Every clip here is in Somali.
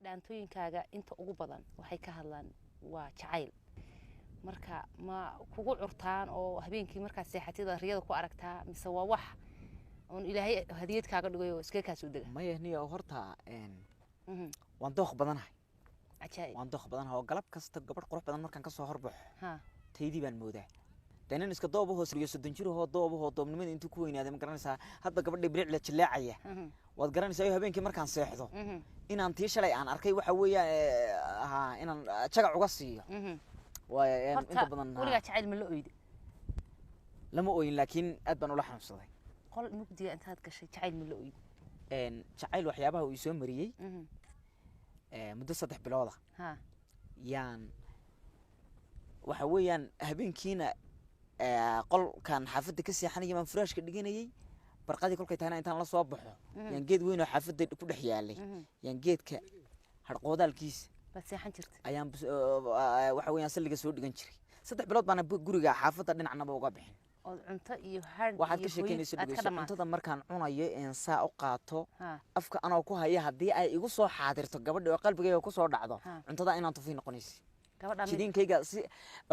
dhaantooyinkaaga inta ugu badan waxay ka hadlaan waa jacayl marka ma kugu curtaan oo habeenkii marka seexatida riyada ku aragtaa mise waa wax oo ilaahay hadiyad kaaga dhigayo iska ka soo daga ma yahniyo horta waan dooq badanahay ajaayib waan dooq badanahay oo galab kasta gabadh qurux badan markaan ka soo horbaxo ha taydii baan moodaa daanan iska doobo hoos riyo 30 jir oo doobo doobnimada intuu ku weynaaday ma garanaysaa hadda gabadha bilic la jileecaya waad garanaysaa habeenkii markaan seexdo inaan tii shalay aan arkay waxa weeyaan inaan jagac uga siiyo waa inta badan waliga jacayl ma la ooyid lama ooyin laakiin aad baan ula xanuunsaday qol mugdiga intaad gashay jacayl ma la ooyid jacayl waxyaabaha uu soo mariyay muddo 3 bilood ha yaan waxa weeyaan habeenkiina qolkan xaafadda ka seexanaya man furaashka dhiganayay barqadii kolkay taana intaan la soo baxo yaan geed weyn oo xaafadda ku dhex yaalay yaan geedka harqoodalkiis bas seexan jirtay ayaan waxa weeyaan saliga soo dhigan jiray 3 bilood baan guriga xaafadda dhinacnaba uga bixin oo cunto iyo hard waxaad ka sheekeynaysaa cuntada markaan cunayo in saa u qaato afka anoo ku haya hadii ay igu soo xaadirto gabadha oo qalbigayga ku soo dhacdo cuntada inaan tufiin noqonaysi gabadha jidinkayga si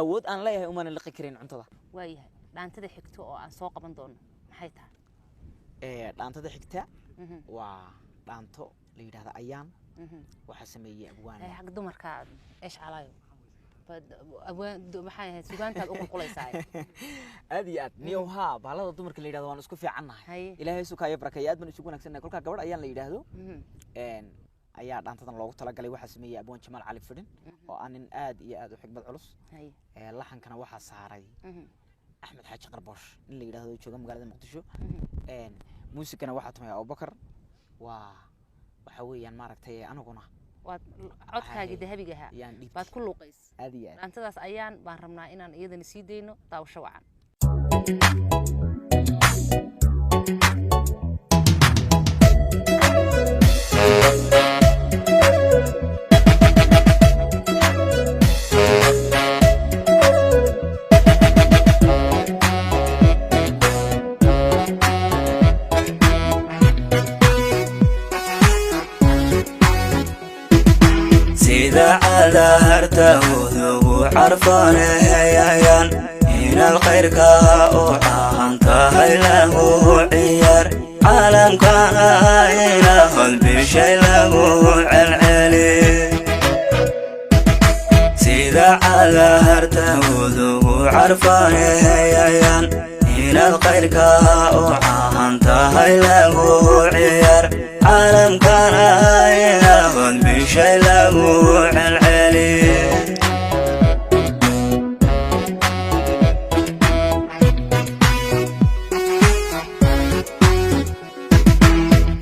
awood aan leeyahay uma liqi karin cuntada waayahay dhaantada xigto oo aan soo qaban doono maxay tahay dhaantada xigta waa dhaanto la yiraahdo ayaan waxa sameeyay abwaan xaq dumarka eesh calaayo abwaan maxay ahayd suugaantaad u qulqulaysaa aad iyo aad niyoha baalada dumarka la yiraahdo waan isku fiicannahay ilaahay suukaaya barakeeyo aad baan isugu wanaagsannahay kolka gabadh ayaan la yiraahdo ayaa dhaantadan loogu tala galay waxa sameeyay abwaan Jamaal Cali Fidin oo aanin aad iyo aad u xigmad culus laxankana waxa saaray Axmed Xaaji Qarbosh in la yiraahdo jooga magaalada Muqdisho muusikana waxa tumay Abubakar waxa weeyaan maaragtay anaguna waad codkaaga dahabiga ah baad ku luuqays aad iyo aad dhaantadaas ayaan baan rabnaa inaan iyadana sii deyno daawasho wacan هرته عرفان هيان إن الخير كأوعان تهيله عيار عالم كان إله بشي له العلي سيدا على هرته عرفان هيان إن الخير كأوعان تهيله عيار عالم كان إله بشي له العلي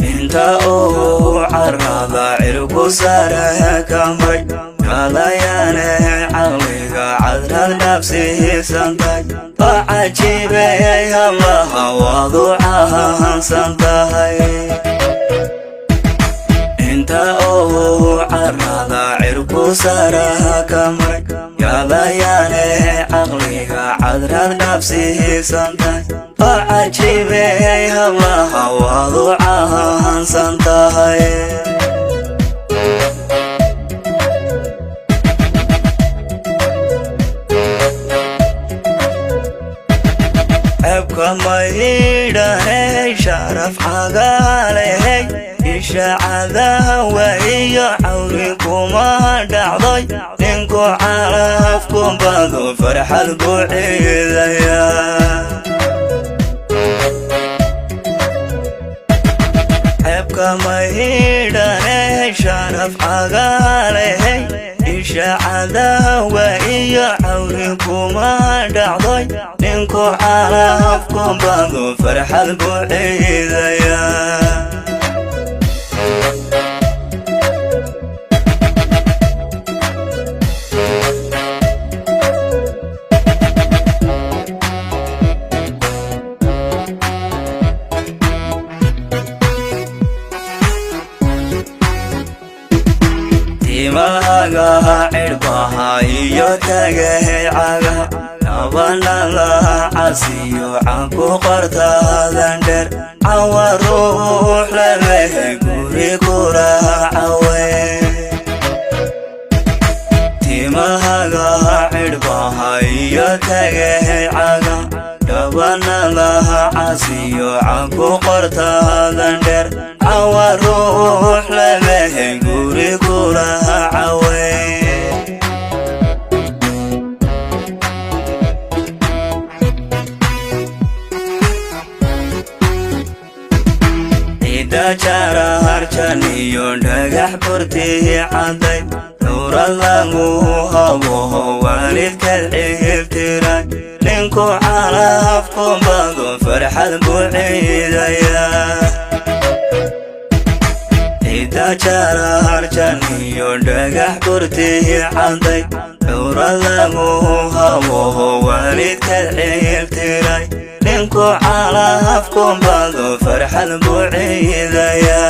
انت عرض عرق ساره كمري قضيانه عويق عذر نفسي سنتك وعجيب يا الله وضعها سنتهي انت عرض عرق ساره كمري قضيانه عويق عذر نفسي سنتك وعجيب يا الله وضعها سنتهي أبقى ميداني شرف عقالي إشاعة وهي عوريكم دعضي إنكو عرفكم بذو فرح القعيدة أبقى ميداني شرف عقالي إشاعة وهي عوريكم دعضي إنكو عرفكم بذو فرح القعيدة timahaaga cirbaha iyo tagahaycaga nabana la casiyo canku qortaadan dheer cawa ruux lalehe guri kuraacawe qortaadan dheer cawa ruux lamahay guri kulaha caway jara harjaniyo dhagax burtii caday dowra lagu habo waalidkaad ciibtiray ninku calafku bado farxad buu ciidaya ida jara harjaniyo dhagax burtii caday dowra lagu habo waalidkaad ciibtiray ninku calafku bado farxad buu ciidaya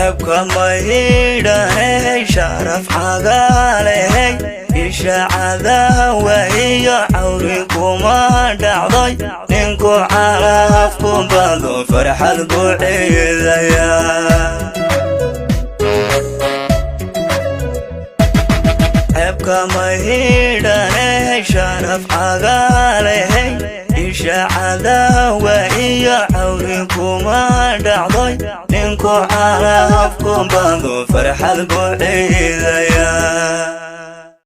abka maydhanay sharaf cagaaley ishacada wahiyo cawri kuma dhacday ninku calafku bado farxad buu ciidaya كمهيداني شرف عقالي إشاعة وإيا عوريكم دعضي ننكو عرفكم بانو فرح البعيد يا